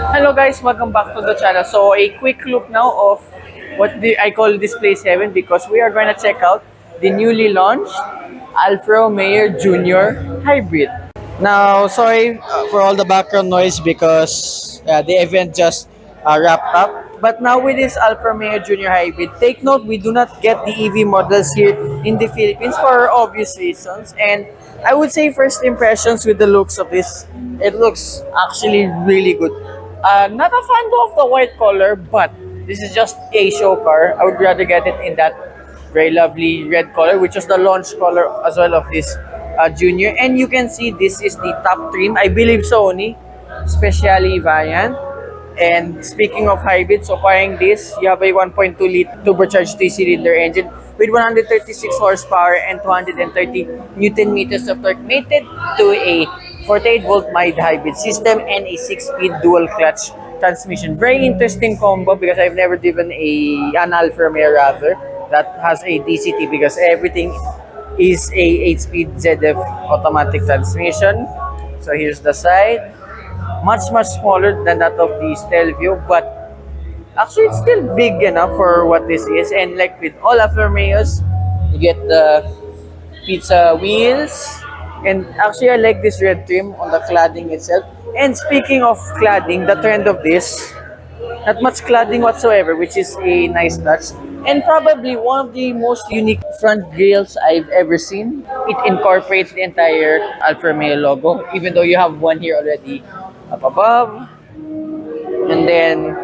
Hello guys, welcome back to the channel. So a quick look now of I call Display 7 because we are going to check out the newly launched Alfa Romeo Junior Hybrid. Now, sorry for all the background noise because the event just wrapped up. But now with this Alfa Romeo Junior Hybrid, take note we do not get the EV models here in the Philippines for obvious reasons. And I would say first impressions with the looks of this, it looks actually really good. Not a fan though of the white color, but this is just a show car. I would rather get it in that very lovely red color, which is the launch color as well of this Junior. And you can see this is the top trim. I believe so only, especially variant. And speaking of hybrid, so pairing this, you have a 1.2 liter turbocharged 3-cylinder engine with 136 horsepower and 230 Newton meters of torque, mated to a 48-volt mild hybrid system and a 6-speed dual clutch transmission. Very interesting combo because I've never driven an Alfa Romeo rather that has a DCT because everything is a 8-speed ZF automatic transmission. So here's the side. Much smaller than that of the Stelvio, but actually it's still big enough for what this is. And like with all Alfa Romeos, you get the pizza wheels. And actually I like this red trim on the cladding itself. And speaking of cladding, the trend of this, not much cladding whatsoever, which is a nice touch. And probably one of the most unique front grills I've ever seen. It incorporates the entire Alfa Romeo logo, even though you have one here already up above. And then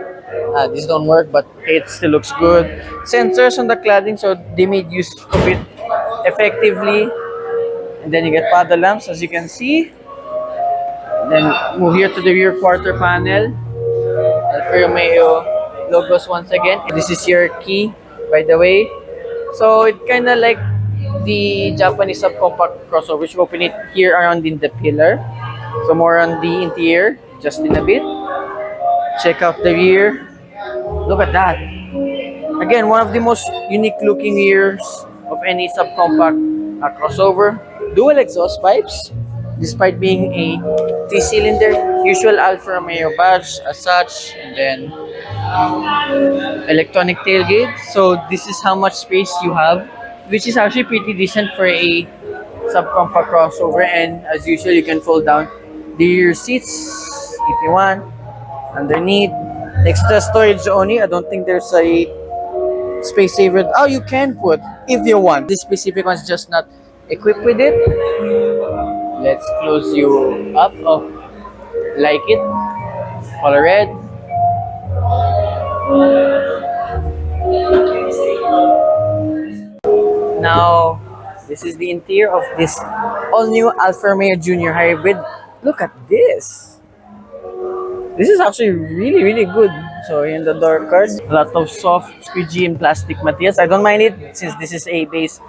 this don't work, but it still looks good. Sensors on the cladding, so they made use of it effectively. And then you get paddle lamps, as you can see. And then move here to the rear quarter panel. Alfa Romeo logos once again. This is your key, by the way. So it kind of like the Japanese subcompact crossover, which open it here around in the pillar. So more on the interior, just in a bit. Check out the rear. Look at that. Again, one of the most unique looking rears of any subcompact crossover. Dual exhaust pipes, despite being a 3-cylinder, usual Alfa Romeo badge as such, and then electronic tailgate. So this is how much space you have, which is actually pretty decent for a subcompact crossover. And as usual, you can fold down the rear seats if you want. Underneath, extra storage only. I don't think there's a space saver. Oh, you can put if you want. This specific one's just not equipped with it. Let's close you up. Oh, like it. Color red. Now, this is the interior of this all-new Alfa Romeo Junior Hybrid. Look at this. This is actually really good. So in the door cards, a lot of soft, squeegee and plastic materials. I don't mind it since this is a base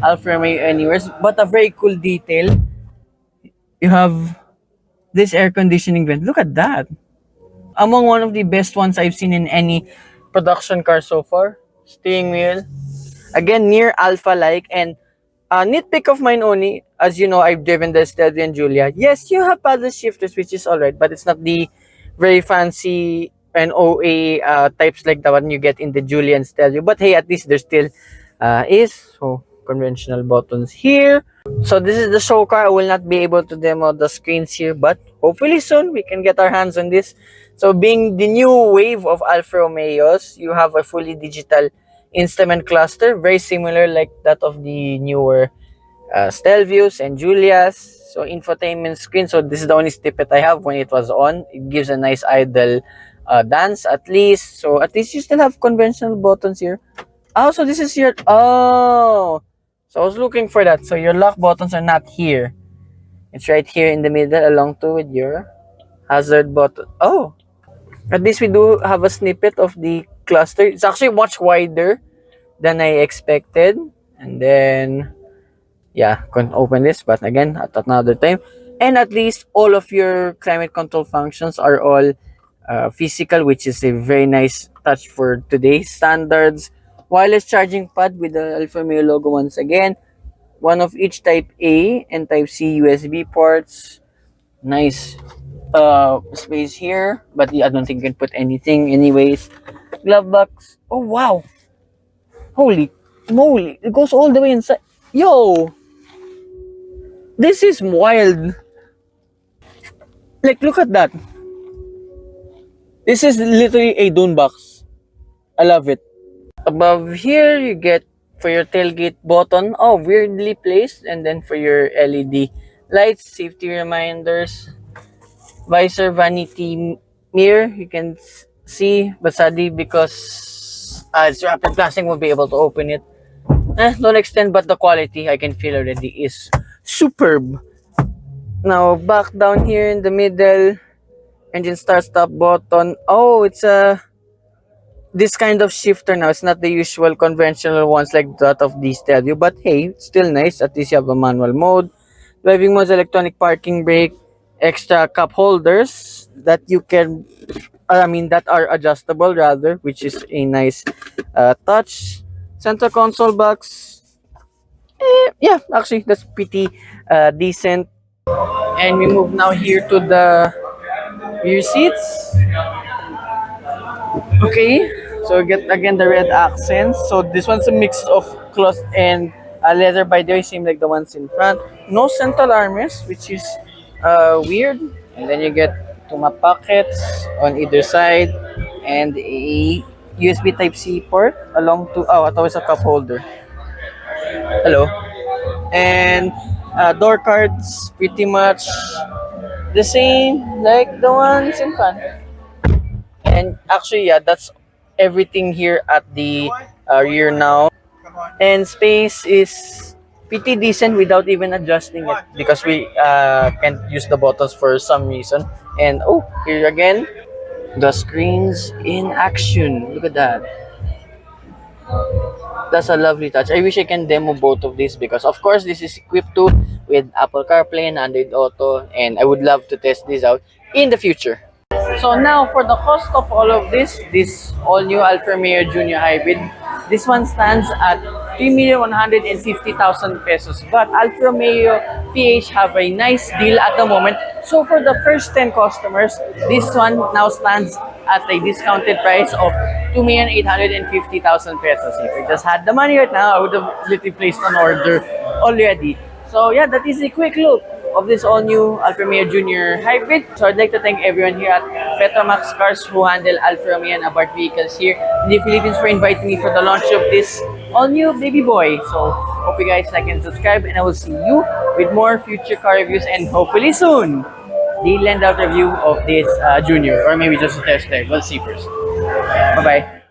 Alfa Romeo anyways. But a very cool detail. You have this air conditioning vent. Look at that. Among one of the best ones I've seen in any production car so far. Steering wheel. Again, near Alpha-like. And nitpick of mine only, as you know, I've driven the Stelvio and Giulia. Yes, you have paddle shifters, which is alright, but it's not the very fancy and OA types like the one you get in the Giulia and Stelvio. But hey, at least there still is. So, conventional buttons here. So this is the show car. I will not be able to demo the screens here, but hopefully soon we can get our hands on this. So being the new wave of Alfa Romeos, you have a fully digital instrument cluster, very similar like that of the newer Stelvios and Giulias. So infotainment screen. So this is the only snippet I have when it was on. It gives a nice idle dance at least. So at least you still have conventional buttons here. Oh, so this is your... Oh! So I was looking for that. So your lock buttons are not here. It's right here in the middle along to with your hazard button. Oh! At least we do have a snippet of the cluster. It's actually much wider than I expected. And then... yeah, can open this, but again, at another time. And at least all of your climate control functions are all physical, which is a very nice touch for today's standards. Wireless charging pad with the Alfa Romeo logo once again. One of each type A and type C USB ports. Nice space here, but I don't think you can put anything anyways. Glove box. Oh wow. Holy moly. It goes all the way inside. Yo, this is wild. Like look at that. This is literally a dune box. I love it. Above here you get for your tailgate button. Oh, weirdly placed, and then for your LED lights, safety reminders, visor, vanity mirror. You can see, but sadly because it's wrapped in plastic, won't be able to open it. Don't extend, but the quality I can feel already is superb. Now back down here in the middle, engine start stop button. Oh, it's a this kind of shifter now. It's not the usual conventional ones like that of the Stelvio, but hey, it's still nice. At least you have a manual mode. Driving modes, electronic parking brake, extra cup holders that you can, that are adjustable rather, which is a nice touch. Center console box. Yeah, actually, that's pretty decent. And we move now here to the rear seats. Okay, so get again the red accents. So this one's a mix of cloth and leather. By the way, same like the ones in front. No central armrest, which is weird. And then you get two map pockets on either side, and a USB Type C port along to I thought it was a cup holder. Hello, and door cards pretty much the same like the ones in front. And actually, yeah, that's everything here at the rear now. And space is pretty decent without even adjusting it because we can't use the buttons for some reason. And oh, here again, the screens in action. Look at that. That's a lovely touch. I wish I can demo both of these because, of course, this is equipped too with Apple CarPlay and Android Auto, and I would love to test this out in the future. So now for the cost of all of this all new Alfa Romeo Junior Hybrid, this one stands at 3,150,000 pesos. But Alfa Romeo PH have a nice deal at the moment. So for the first 10 customers, this one now stands at a discounted price of 2,850,000 pesos. If I just had the money right now, I would have literally placed an order already. So yeah, that is a quick look of this all-new Alfa Romeo Junior Hybrid. So I'd like to thank everyone here at Petromax Cars who handle Alfa Romeo and Abarth vehicles here in the Philippines for inviting me for the launch of this all-new baby boy. So hope you guys like and subscribe, and I will see you with more future car reviews and hopefully soon the land out review of this Junior, or maybe just a test drive. We'll see first. Bye-bye.